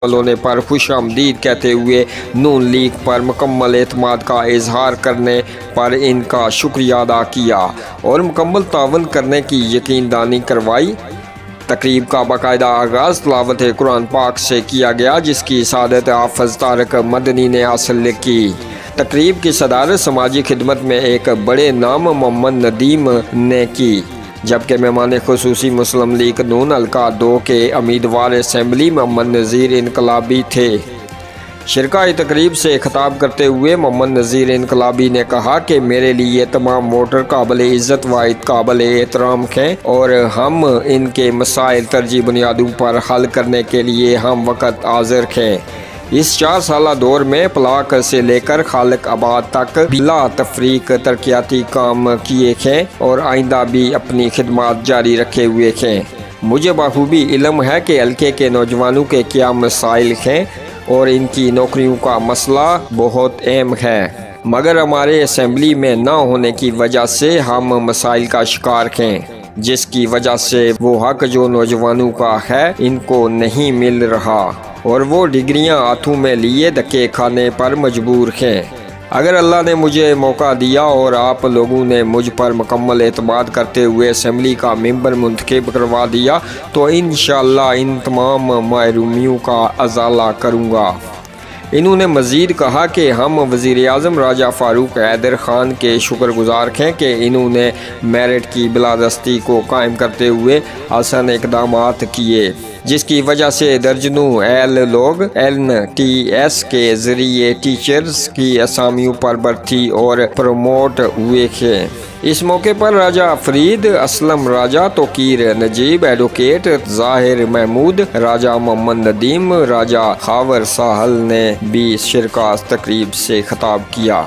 ने पर खुश आमदीद कहते हुए नून लीग पर मुकम्मल एतमाद का इजहार करने पर इनका शुक्रिया अदा किया और मुकम्मल तावन करने की यकीनदानी करवाई। तकरीब का बाकायदा आगाज़ तिलावत कुरान पाक से किया गया, जिसकी सआदत हाफ़िज़ तारिक मदनी ने हासिल की। तकरीब की सदारत समाजी खिदमत में एक बड़े नाम मोहम्मद नदीम ने की, जबकि मेहमान खुसूसी मुस्लिम लीग नून हल्का 2 के उम्मीदवार असेंबली मोहम्मद नज़ीर इनकलाबी थे। शिरकाए तकरीब से खिताब करते हुए मोहम्मद नज़ीर इनकलाबी ने कहा कि मेरे लिए तमाम वोटर काबिल इज़्ज़त व काबिल एहतराम हैं और हम इनके मसाइल तरजीह बुनियादों पर हल करने के लिए हम वक्त हाज़िर हैं। इस 4 साला दौर में पलाक से लेकर खालिक आबाद तक बिला तफरीक तरक्याती काम किए हैं और आइंदा भी अपनी खिदमत जारी रखे हुए हैं। मुझे बखूबी इल्म है कि हल्के के नौजवानों के क्या मसाइल हैं और इनकी नौकरियों का मसला बहुत अहम है, मगर हमारे असेंबली में न होने की वजह से हम मसाइल का शिकार हैं, जिसकी वजह से वो हक जो नौजवानों का है इनको नहीं मिल रहा और वो डिग्रियां हाथों में लिए धक्के खाने पर मजबूर हैं। अगर अल्लाह ने मुझे मौका दिया और आप लोगों ने मुझ पर मुकम्मल एतमाद करते हुए असेंबली का मेंबर मुंतखब करवा दिया तो इंशाअल्लाह इन तमाम महरूमियों का अजाला करूँगा। इन्होंने मज़ीद कहा कि हम वज़ीर-ए-आज़म राजा फ़ारूक हैदर ख़ान के शुक्रगुज़ार हैं कि इन्होंने मेरिट की बिलादस्ती को कायम करते हुए आसान इक़दामात किए, जिसकी वजह से दर्जनों एल लोग NTS के ज़रिए टीचर्स की असामियों पर भर्ती और प्रमोट हुए हैं। इस मौके पर राजा फरीद असलम, राजा तोकीर नजीब, एडवोकेट ज़ाहिर महमूद, राजा मोहम्मद नदीम, राजा खावर साहल ने भी शिरकत तकरीब से खिताब किया।